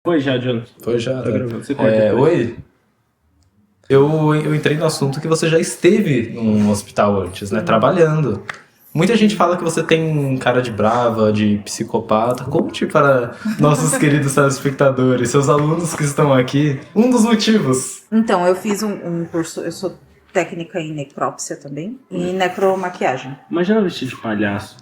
Foi já, Jonathan. Foi já. Tá gravando. Você corta depois. Oi? Eu entrei no assunto que você já esteve num hospital antes, né? Trabalhando. Muita gente fala que você tem cara de brava, de psicopata. Conte para nossos queridos telespectadores, seus alunos que estão aqui, um dos motivos. Então, eu fiz um curso, eu sou técnica em necrópsia também e necromaquiagem. Imagina vestido de palhaço.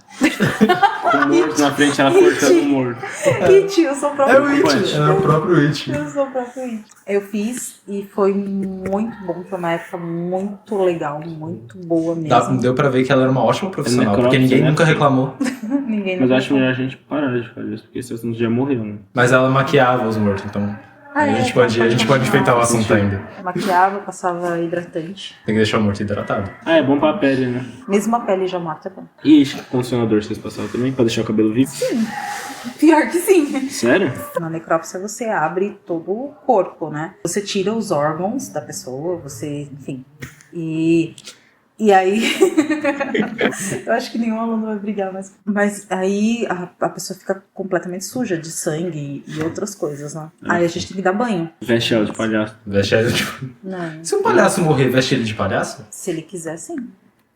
Com o morto na frente, ela cortando o morto. It, eu sou o próprio É o It, é o próprio It. Eu sou o próprio It. Eu fiz e foi muito bom, foi uma época muito legal, muito boa mesmo. Deu pra ver que ela era uma ótima profissional, porque necrópsia, ninguém né? nunca reclamou. Ninguém Mas eu nunca acho melhor a gente parar de fazer isso, porque esse assunto já morreu, né? Mas ela maquiava os mortos, então a gente pode enfeitar o assunto ainda. Eu maquiava, passava hidratante. Tem que deixar o morto hidratado. Ah, é bom pra pele, né? Mesmo a pele já morta é bom. E condicionador vocês passavam também, pra deixar o cabelo vivo? Pior que sim. Sério? Na necrópsia você abre todo o corpo, né? Você tira os órgãos da pessoa, você, enfim. E aí, eu acho que nenhum aluno vai brigar, mas aí a pessoa fica completamente suja de sangue e outras coisas, né? Aí a gente tem que dar banho. Veste ela de palhaço. Veste ele de... Não, Se um palhaço morrer, veste ele de palhaço? se ele quiser, sim.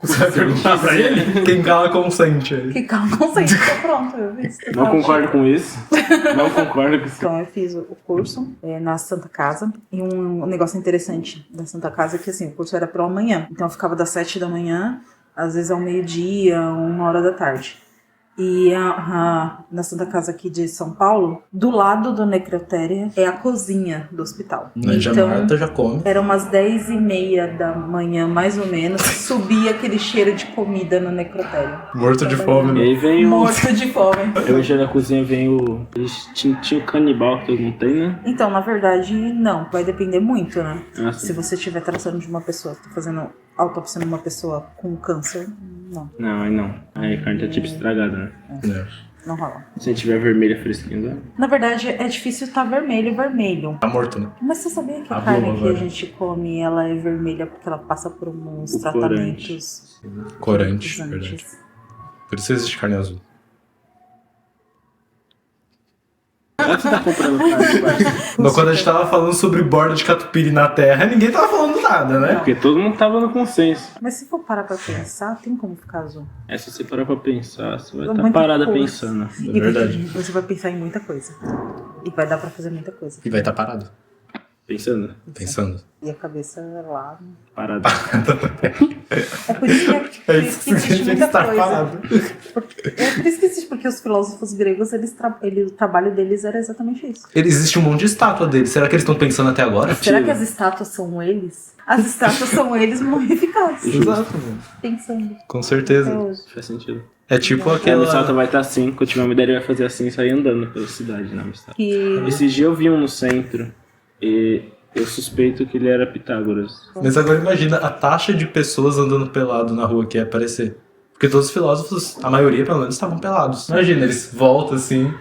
Você vai perguntar pra ele? Quem cala consente. Que calma, consente, tô pronto, eu fiz. Não concordo com isso. Não concordo com isso. Então eu fiz o curso na Santa Casa e um negócio interessante da Santa Casa é que assim, o curso era pela manhã, então eu ficava das 7 da manhã, às vezes ao meio-dia, 1h da tarde. E na Santa Casa aqui de São Paulo, do lado do necrotério é a cozinha do hospital. Já Então, Marta já come. era umas 10h30 da manhã, mais ou menos, subia aquele cheiro de comida no necrotério. Morto de fome, E né? aí vem o... Morto de fome. Eu hoje na cozinha vem o... Tinha o canibal que todo mundo tem, né? Então, na verdade, não. Vai depender muito, né? Ah, sim. Se você estiver tratando de uma pessoa, tá fazendo autópsia numa pessoa com câncer, não. Não, aí não. Aí a carne tá tipo estragada, né? Não rola. Se tiver vermelha fresquinha, dá? Na verdade, é difícil estar vermelho. Tá morto, né? Mas você sabia que a Tá carne bom que agora. a gente come, ela é vermelha porque ela passa por uns O tratamentos Corante, antes. verdade. Por isso existe carne azul. Olha que você tá comprando carne, pai. Mas quando a gente tava falando sobre borda de catupiry na terra, ninguém tava falando nada, né? Porque todo mundo tava no consenso. Mas se for parar pra pensar, tem como ficar azul. É, se você parar pra pensar, você vai É estar muita parada coisa. pensando. E verdade. você vai pensar em muita coisa. E vai dar pra fazer muita coisa. E vai estar parado. Pensando? Pensando. E a cabeça lá. Parada. É por isso que, É isso que existe significa muita estar coisa. parado. É por isso que existe, porque os filósofos gregos, o trabalho deles era exatamente isso. Existe um monte de estátua deles. Será que eles estão pensando até agora? Será que as estátuas são eles? As estátuas são eles mumificados. Exato, mano. Pensando. Com Até certeza. hoje. Faz sentido. É tipo A aquela... Missata vai estar assim, quando tiver uma ideia, ele vai fazer assim e sair andando pela cidade na Missata. Que Esse dia eu vi um no centro e eu suspeito que ele era Pitágoras. Mas agora imagina a taxa de pessoas andando pelado na rua que ia aparecer. Porque todos os filósofos, a maioria pelo menos, estavam pelados. Imagina, eles voltam assim,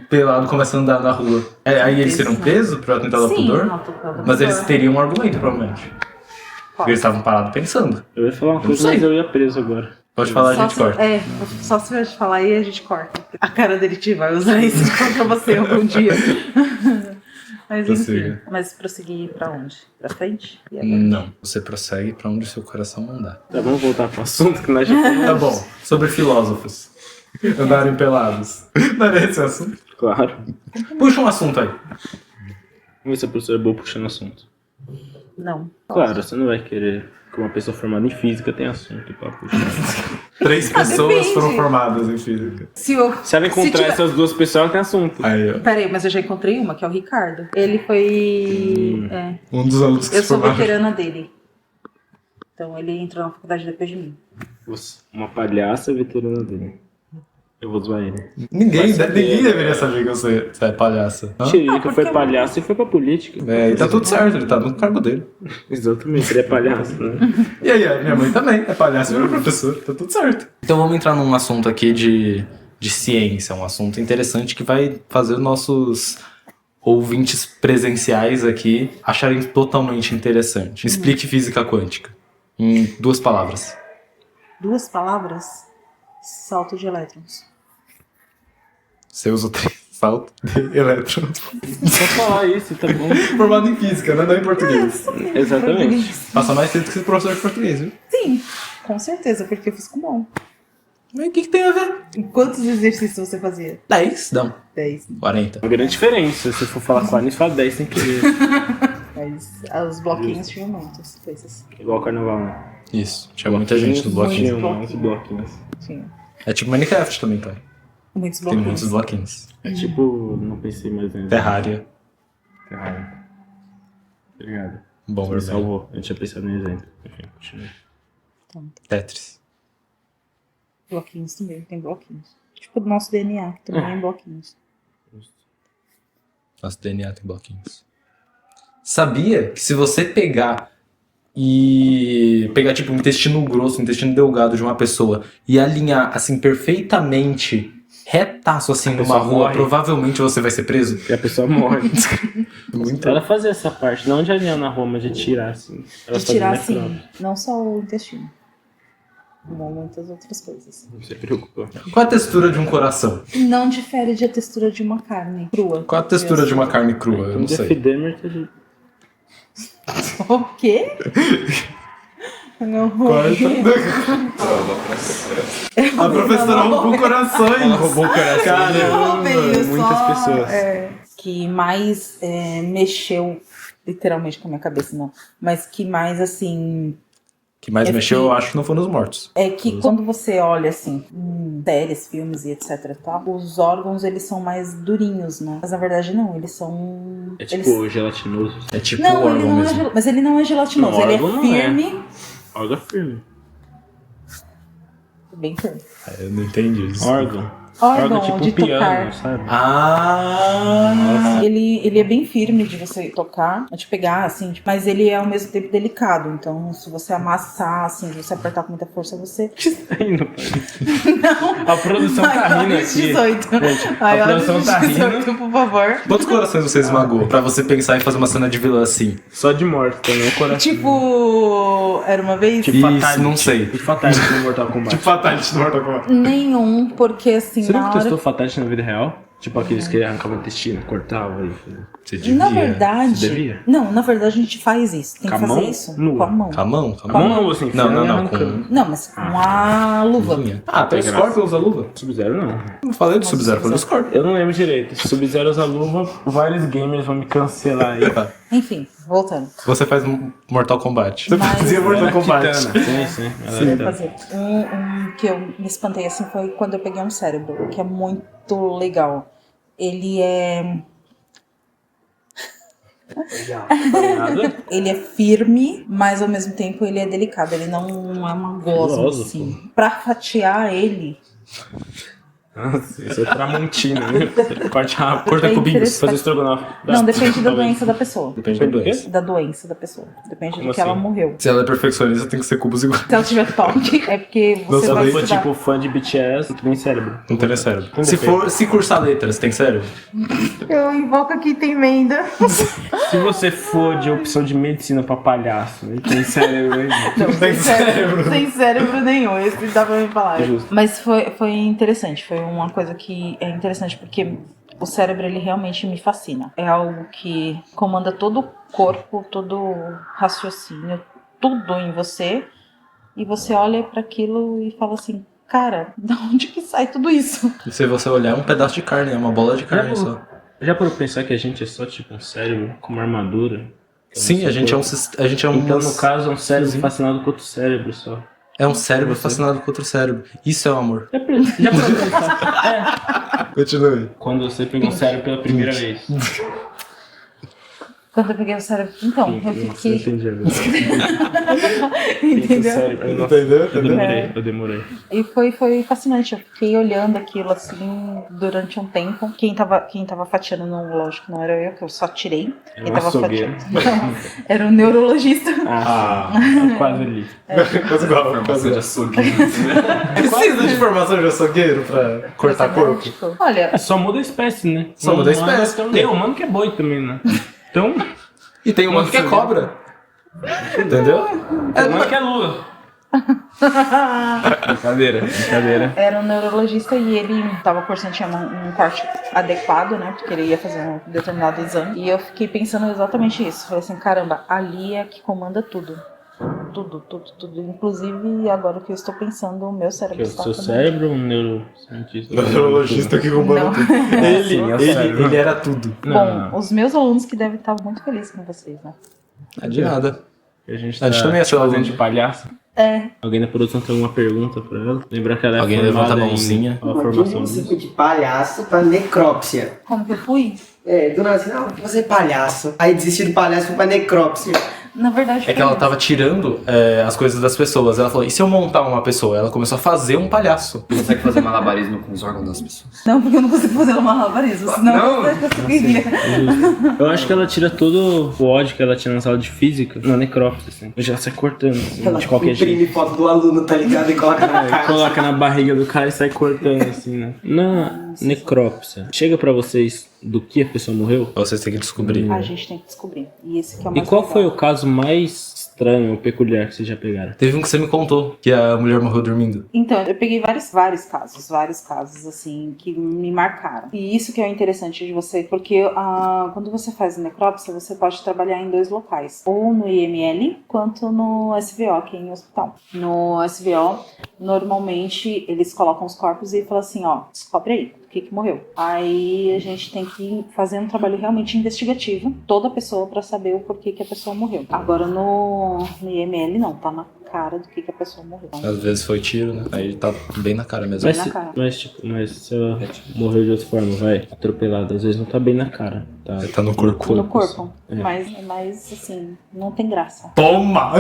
pelado, começam a andar na rua. Aí eles seriam presos pro atentado ao sim, pudor? não, tô falando Mas eles pudor. teriam um argumento, provavelmente. Porque eles estavam parados pensando. Eu ia falar uma coisa, sei. mas eu ia preso agora. Pode falar, a Só gente se, corta. só se eu te falar aí a gente corta. A cara dele te vai usar isso contra você algum dia. Mas enfim, Prossiga. mas prosseguir pra onde? Pra frente? E agora? Não, você prossegue pra onde o seu coração mandar. Tá, vamos voltar pro assunto que nós já falamos. Tá bom, sobre filósofos. Andarem pelados. Não era esse o assunto? Claro. Puxa um assunto aí. Vamos ver se a professora é boa puxando assunto. Não. Claro, você não vai querer que uma pessoa formada em física tenha assunto pra puxar. 3 pessoas depende. foram formadas em física. Se eu Se ela encontrar tiver- essas duas pessoas, ela tem assunto. Aí, ó. Peraí, mas eu já encontrei uma, que é o Ricardo. Ele foi. Um dos alunos que Eu se sou formaram. veterana dele. Então ele entrou na faculdade depois de mim. Uma palhaça veterana dele. Eu vou zoar ele. Ninguém Vai saber, deveria saber que você é palhaça. Hã? Tiririca porque foi eu- palhaço e foi pra política. É, e tá tudo certo, ele tá no cargo dele. Exatamente, ele é palhaço, né? E aí, a minha mãe também é palhaça e virou professor, tá tudo certo. Então vamos entrar num assunto aqui de ciência, um assunto interessante que vai fazer os nossos ouvintes presenciais aqui acharem totalmente interessante. Explique física quântica, em 2 palavras. 2 palavras: salto de elétrons. Você usa 3. Falta de elétrons. Só falar isso, tá bom? Formado em física, né? Não em português. Exatamente. Passa mais tempo que ser professor de português, viu? Sim, com certeza, porque eu fiz com bom. Mas o que tem a ver? E quantos exercícios você fazia? 10? Não. 10. 40. Uma grande diferença. Se você for falar 40, você fala 10 sem querer. Mas os bloquinhos tinham muitas coisas. Igual o carnaval, né? Isso. Tinha muita gente no bloquinho. Tinha muitos bloquinhos. Tinha. É tipo Minecraft também, tá? Muitos Tem bloquinhos. muitos bloquinhos. É tipo, não pensei mais em Terraria. Terraria. Obrigado. Você me Bomberman. salvou. Eu tinha pensado no exemplo. Enfim, continua. Tetris. Bloquinhos também, tem bloquinhos. Tipo do nosso DNA, que também é bloquinhos. Nosso DNA tem bloquinhos. Sabia que se você pegar tipo um intestino grosso, um intestino delgado de uma pessoa e alinhar assim perfeitamente retaço assim A numa pessoa rua, morre. provavelmente você vai ser preso? E a pessoa morre. Muito. Ela fazia essa parte, não de alinhar na rua, mas de tirar, assim. Ela De fazia tirar, necrose. assim, não só o intestino. Como muitas outras coisas. Não se preocupa. Qual a textura de um coração? Não difere da textura de uma carne crua. Qual a textura de uma carne crua? Eu Então, não Jeff sei. Demer, tá de... O quê? Não, A professora roubou corações. Ela roubou o coração. Caramba, Muitas pessoas. Que mais mexeu, literalmente com a minha cabeça, não. Mas que mais, assim... Que mais É mexeu, que- eu acho que não foram os mortos. É que quando você olha, assim, séries, filmes e etc, tá, os órgãos, eles são mais durinhos, né? Mas na verdade não, eles são... É tipo gelatinoso. É tipo Não, o ele órgão não é mesmo. mas ele não é gelatinoso, Não, ele é órgão não é. firme. Órgão firme. Bem firme. Eu não entendi isso. Órgão. Órgão tipo de piano, tocar. sabe? Ah! Ele é bem firme de você tocar, de pegar, assim, mas ele é ao mesmo tempo delicado. Então, se você amassar, assim, se você apertar com muita força, você... Tá rindo, pai. A produção tá rindo aqui. 18. Gente, Ai, a olha produção os tá 18, rindo. por favor. Quantos corações você esmagou pra você pensar em fazer uma cena de vilã assim? Só de morte também, o coração. Tipo, era uma vez? Tipo Isso, Fatality. não sei. Tipo Fatality no Mortal Kombat. Fatality do Mortal Kombat. Nenhum, porque assim, Você na nunca hora... testou Fatality na vida real? Tipo aqueles que arrancavam o intestino, cortavam e... Você devia. Na verdade... Você devia? Não, na verdade a gente faz isso. Tem Com que a fazer mão? isso Nua? com a mão. Com a mão? Com a A mão? mão ou assim? Não, não, não. arrancando. Com Não, mas com a luva. luvinha. Ah, até o tem Scorpion usa luva? Sub-Zero não. Não falei do Sub-Zero, falei do Scorpion. Eu não lembro direito. Se Sub-Zero usa luva, vários gamers vão me cancelar aí. Tá. Enfim, voltando. Você faz Mortal Kombat. Você Mas- fazia Mortal Kombat. Kitana. Sim, sim. Ela Eu é ia Kitana. fazer. Um que eu me espantei assim foi quando eu peguei um cérebro, que é muito legal. Ele é. Nada. Ele é firme, mas ao mesmo tempo ele é delicado. Ele não é uma gosma, Filósofo. assim. Pra fatiar ele. Nossa, isso é tramontina, né? Corte rápido. Corta É cubinhos. interessante. Fazer estrogonofe. Não, depende da Talvez. doença da pessoa. Depende da Depende do quê? doença. Da doença da pessoa. Depende Como do que assim? ela morreu. Se ela é perfeccionista, tem que ser cubos iguais. Se ela tiver toque, é porque Não você Se vai ela for estudar. tipo fã de BTS, não tem cérebro. Não tem cérebro. Não Se cursar letras, tem cérebro? Eu invoco aqui, tem emenda. Se você for de opção de medicina pra palhaço, não tem cérebro aí. Não, tem cérebro. Sem cérebro nenhum, isso dá pra me falar. Justo. Mas foi interessante, foi uma coisa que é interessante, porque o cérebro, ele realmente me fascina. É algo que comanda todo o corpo, todo o raciocínio, tudo em você, e você olha pra aquilo e fala assim, cara, de onde que sai tudo isso? E se você olhar, é um pedaço de carne, é uma bola de carne só. Já parou pra pensar que a gente é só tipo um cérebro com uma armadura? Sim, a gente é um... Então, no caso, é um cérebro Sim. fascinado com outro cérebro só. É um cérebro fascinado com outro cérebro. Isso é o amor. Já parou pra pensar? Continue. Quando você pegou um cérebro pela primeira vez. Quando eu peguei o cérebro, então, eu Nossa, eu fiquei... entendi agora. Entendeu? Cérebro, nossa, Entendeu? eu demorei. E foi fascinante, eu fiquei olhando aquilo assim durante um tempo. Quem tava fatiando, não, lógico, não era eu, que eu só tirei. Quem um tava açougueiro. Não, era o neurologista. Quase ali. Quase igual. Quase de açougueiro. Precisa de formação de açougueiro pra cortar corpo? Tipo, olha, É, só muda a espécie, né? Só muda a Humano, espécie. Então, tem humano que é boi também, né? Então, E tem um que é cobra. Entendeu? tem humano que é lua. Brincadeira. Era um neurologista e ele tava cursando, tinha um corte adequado, né? Porque ele ia fazer um determinado exame. E eu fiquei pensando exatamente isso. Falei assim, caramba, ali é que comanda tudo. Tudo. Inclusive, agora que eu estou pensando, o meu cérebro Que é o está seu também. cérebro ou um neurocientista? Neurologista que comanda tudo. Ele era tudo. Bom, os meus alunos que devem estar muito felizes com vocês, né? Não de nada. A gente A gente também é seu fazendo aluno. de palhaço. É. Alguém da produção tem alguma pergunta pra ela? Lembrar que ela é Alguém formada levanta a mãozinha. Em, a Mas formação você disso. foi de palhaço pra necrópsia. Como que eu fui? Do nada assim, não, você é palhaço. Aí desistiu do palhaço e foi pra necrópsia. Na verdade, É que ela tava tirando as coisas das pessoas. Ela falou, e se eu montar uma pessoa? Ela começou a fazer um palhaço. Você consegue fazer malabarismo com os órgãos das pessoas? Não, porque eu não consigo fazer um malabarismo, senão você conseguiria. Eu acho que ela tira todo o ódio que ela tinha na sala de física na necrópsia, assim. Já sai cortando, assim, Ela de qualquer jeito. imprime foto do aluno, tá ligado? E coloca na cara. Coloca na barriga do cara e sai cortando, assim, né? Na necrópsia, chega pra vocês do que a pessoa morreu? Vocês têm que descobrir. A gente tem que descobrir. E esse que é o E mais qual legal. foi o caso mais estranho ou peculiar que vocês já pegaram? Teve um que você me contou, que a mulher morreu dormindo. Então, eu peguei vários casos, assim, que me marcaram. E isso que é o interessante de você, porque quando você faz necrópsia, você pode trabalhar em 2 locais. Ou no IML, quanto no SVO, que é em hospital. No SVO, normalmente, eles colocam os corpos e falam assim, ó, descobre aí. O que morreu. Aí a gente tem que fazer um trabalho realmente investigativo, toda pessoa, pra saber o porquê que a pessoa morreu. Agora no IML não, tá na cara do que a pessoa morreu. Então, Às vezes foi tiro, né? Aí tá bem na cara mesmo. Mas na se, cara. mas se ela morreu de outra forma, vai, atropelada, às vezes não tá bem na cara. Tá no corpo. no corpo. É. Mas assim, não tem graça. Toma!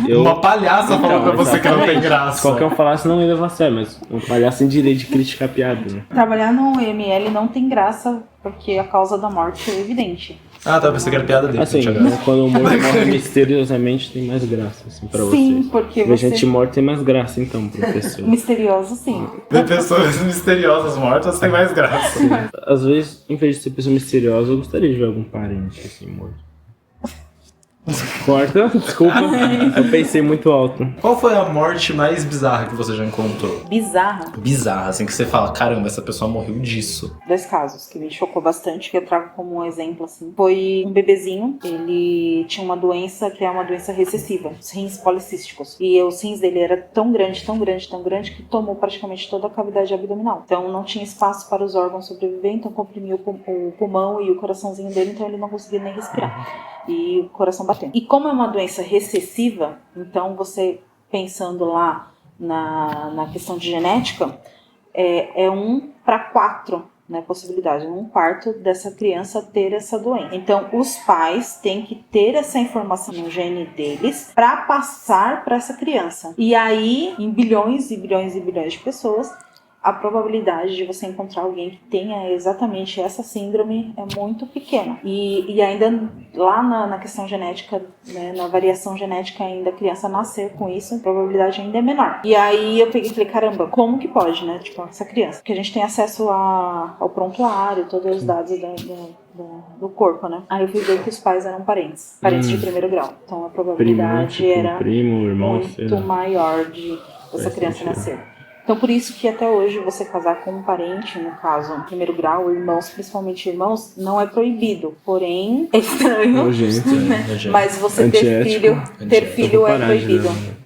Uma palhaça Então, falou pra você que não tem Se graça. qualquer um falasse, não ia levar a sério, mas um palhaço tem direito de criticar a piada, né? Trabalhar no IML não tem graça, porque a causa da morte é evidente. Ah, tá, pensei que era piada dele. Assim, não tinha graça. quando o morto morre misteriosamente, tem mais graça, assim, pra Sim, vocês. porque Ver você... gente morta tem mais graça, então, pra pessoa. Misterioso, sim. Ver pessoas misteriosas mortas tem mais graça. Às vezes, em vez de ser pessoa misteriosa, eu gostaria de ver algum parente, assim, morto. Corta, desculpa, eu pensei muito alto. Qual foi a morte mais bizarra que você já encontrou? Bizarra. Bizarra, assim, que você fala, caramba, essa pessoa morreu disso. 2 casos que me chocou bastante, que eu trago como um exemplo, assim. Foi um bebezinho, ele tinha uma doença que é uma doença recessiva, os rins policísticos. E os rins dele era tão grande, que tomou praticamente toda a cavidade abdominal. Então não tinha espaço para os órgãos sobreviver, então comprimiu o pulmão e o coraçãozinho dele, então ele não conseguia nem respirar. E o coração batendo. E como é uma doença recessiva, então você pensando lá na questão de genética, é 1 para 4, né, possibilidade, 1/4 dessa criança ter essa doença. Então os pais têm que ter essa informação no gene deles para passar para essa criança. E aí, em bilhões e bilhões e bilhões de pessoas, a probabilidade de você encontrar alguém que tenha exatamente essa síndrome é muito pequena. E ainda lá na questão genética, né, na variação genética ainda, a criança nascer com isso, a probabilidade ainda é menor. E aí eu peguei e falei, caramba, como que pode, né, tipo, essa criança? Porque a gente tem acesso ao prontuário, todos os dados do corpo, né? Aí eu fui ver que os pais eram parentes de primeiro grau. Então a probabilidade era primo, irmão, sei muito lá. maior dessa criança nascer. Então, por isso que até hoje você casar com um parente, no caso, primeiro grau, irmãos, principalmente irmãos, não é proibido. Porém, é estranho, Nojento, né? nojento. Mas você ter Antiético. filho é Parar de proibido. dar.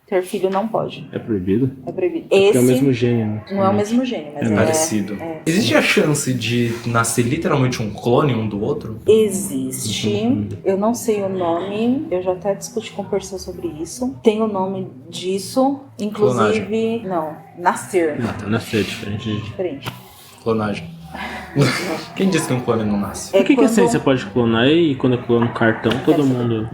Ter filho não pode. É proibido? É proibido. Porque Esse é o mesmo gênio, né? não é o mesmo gênio, mas É Parecido. Existe a chance de nascer literalmente um clone um do outro? Existe, eu não sei o nome, eu já até discuti com o Perseu sobre isso. Tem o nome disso, inclusive. Não, nascer. Nascer diferente. Diferente. Clonagem. Quem disse que um clone não nasce? Por que a quando- ciência pode clonar e quando clona um cartão, todo mundo...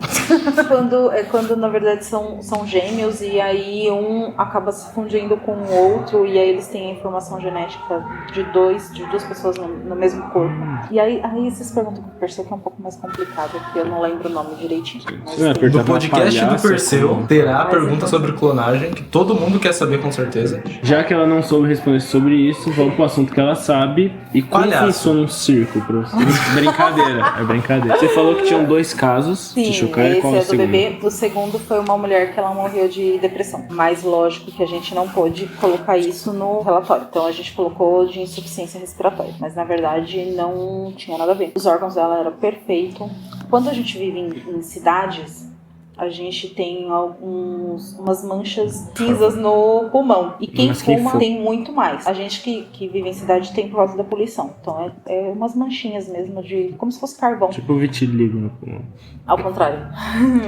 quando na verdade são gêmeos e aí um acaba se fundindo com o outro e aí eles têm a informação genética de duas pessoas no mesmo corpo. E aí vocês perguntam pro Perseu, que é um pouco mais complicado, porque eu não lembro o nome direitinho. Mas Você não é tem- perguntar No pra podcast do palhaça, Perseu como- terá a Mas pergunta então- sobre clonagem, que todo mundo quer saber com certeza. Já que ela não soube responder sobre isso, vamos pro assunto que ela sabe. E com palhaço. funciona um circo pra você? Brincadeira, é brincadeira. Você falou que tinham 2 casos Sim, de chocar e qual esse é o é do segundo? bebê. O segundo foi uma mulher que ela morreu de depressão. Mas lógico que a gente não pôde colocar isso no relatório. Então a gente colocou de insuficiência respiratória. Mas na verdade não tinha nada a ver. Os órgãos dela eram perfeitos. Quando a gente vive em cidades, a gente tem umas manchas cinzas no pulmão. E quem Mas quem fuma fuma? tem muito mais. A gente que vive em cidade tem por causa da poluição. Então é umas manchinhas mesmo de... como se fosse carvão. Tipo vitiligo no pulmão. Ao contrário.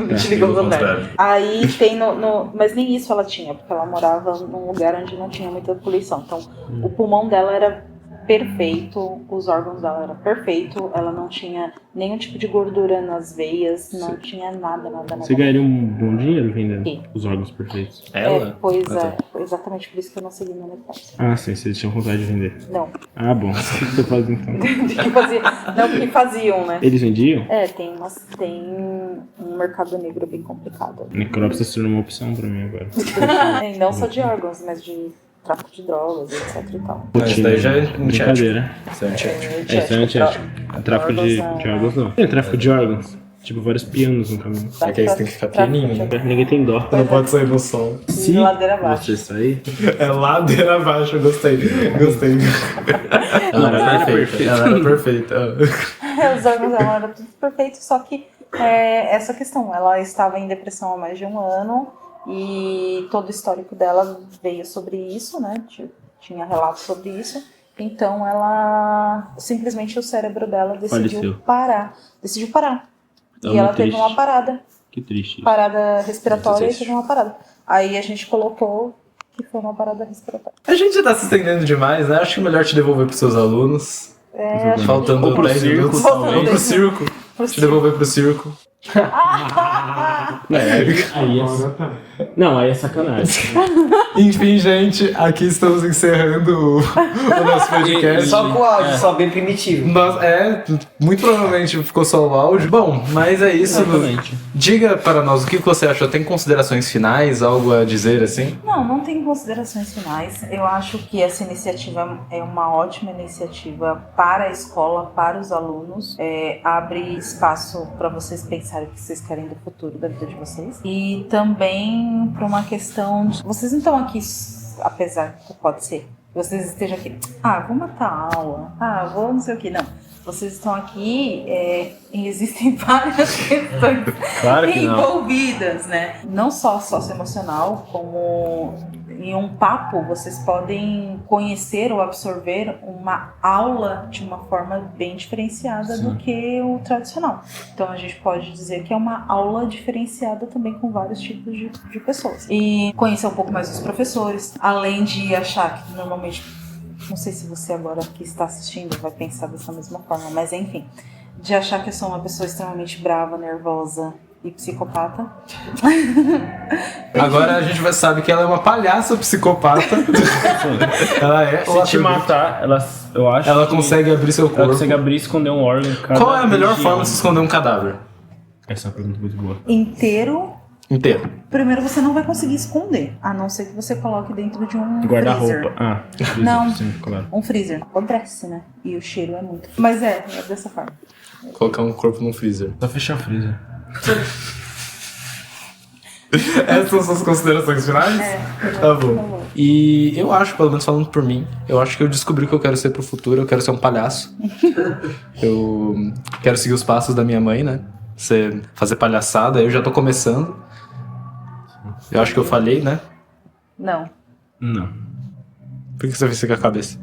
Vitiligo ao contrário. Aí tem mas nem isso ela tinha, porque ela morava num lugar onde não tinha muita poluição. Então o pulmão dela era perfeito, os órgãos dela eram perfeitos, ela não tinha nenhum tipo de gordura nas veias, não tinha nada. Você ganharia um bom dinheiro vendendo Sim. os órgãos perfeitos. Ela? Pois é, foi exatamente por isso que eu não segui meu negócio. Ah, sim, vocês tinham vontade de vender. Não. Ah, bom. O que você faz então? Que faziam, né? Eles vendiam? Tem um mercado negro bem complicado. Necrópsia se tornou uma opção pra mim agora. E não só de órgãos, mas de tráfico de drogas, etc e tal. Mas isso daí já é antiético. Brincadeira. Isso é antiético. Isso é antiético. Tráfico de órgãos não. Tem tráfico de órgãos. Tipo, vários pianos no caminho. É que aí você tem que ficar pianinho, né? Ninguém tem dó. Não pode sair no som. Se Ladeira abaixo. você sair... É ladeira abaixo, gostei. Gostei. Ela era perfeita. Ela era perfeita. Os órgãos dela eram tudo perfeitos, só que essa questão, ela estava em depressão há mais de 1 ano e todo o histórico dela veio sobre isso, né? Tinha relatos sobre isso. Então ela simplesmente o cérebro dela decidiu parar. E ela teve uma parada. Que triste. Parada respiratória e teve uma parada. Aí a gente colocou que foi uma parada respiratória. A gente já tá se estendendo demais, né? Acho que é melhor te devolver pros seus alunos. Acho Faltando Ou pro 10 circo, minutos. talvez. Ou pro circo. Te devolver pro circo. Não, aí é sacanagem. Enfim, gente, aqui estamos encerrando o nosso podcast. Só com áudio, só bem primitivo. Muito provavelmente ficou só o áudio. Bom, mas é isso. Exatamente. Diga para nós o que você achou. Tem considerações finais? Algo a dizer assim? Não tem considerações finais. Eu acho que essa iniciativa é uma ótima iniciativa para a escola, para os alunos. Abre espaço para vocês pensarem o que vocês querem do futuro da vida de vocês. E também para uma questão de... Vocês não estão aqui, apesar que pode ser, vocês estejam aqui, vou matar a aula, vou não sei o que, não. Vocês estão aqui, existem várias questões Claro que não. envolvidas, né? Não só socioemocional, como em um papo vocês podem conhecer ou absorver uma aula de uma forma bem diferenciada do que o tradicional. Então a gente pode dizer que é uma aula diferenciada também com vários tipos de pessoas. E conhecer um pouco mais os professores, além de achar que normalmente... Não sei se você agora que está assistindo vai pensar dessa mesma forma, mas enfim, de achar que eu sou uma pessoa extremamente brava, nervosa e psicopata. Agora a gente sabe que ela é uma palhaça psicopata. Ela é. Se te matar, eu acho Ela que consegue abrir seu corpo. ela consegue abrir e esconder um órgão. Qual é a melhor forma de se esconder um cadáver? Essa é uma pergunta muito boa. Inteiro. Primeiro Você não vai conseguir esconder, a não ser que você coloque dentro de um Guarda-roupa. freezer. Freezer, Não. Sim, claro. Um freezer. Acontece, né? E o cheiro é muito. Mas é dessa forma. Colocar um corpo num freezer. Só fechar o freezer. Essas são suas considerações finais? Tá bom. E eu acho, pelo menos falando por mim, eu acho que eu descobri o que eu quero ser pro futuro. Eu quero ser um palhaço. Eu quero seguir os passos da minha mãe, né? Fazer palhaçada. Eu já tô começando. Eu acho que eu falhei, né? Não. Por que você fez isso com a cabeça?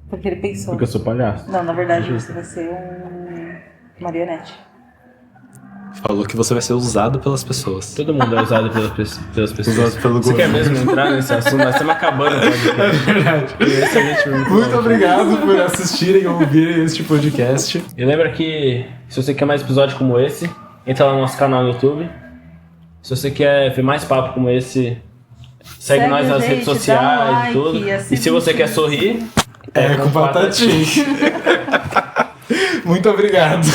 Porque ele pensou. Porque eu sou palhaço. Não, na verdade você vai ser um marionete. Falou que você vai ser usado pelas pessoas. Todo mundo é usado pelas pessoas. Usado pelo Você quer governo. mesmo entrar nesse assunto? Nós estamos acabando o podcast. É verdade. Esse a gente Muito obrigado por assistirem e ouvirem este podcast. E lembra que se você quer mais episódios como esse, entra lá no nosso canal no YouTube. Se você quer ver mais papo como esse, segue nós nas redes sociais e tudo. E se você quer sorrir, Com batatinha. Muito obrigado.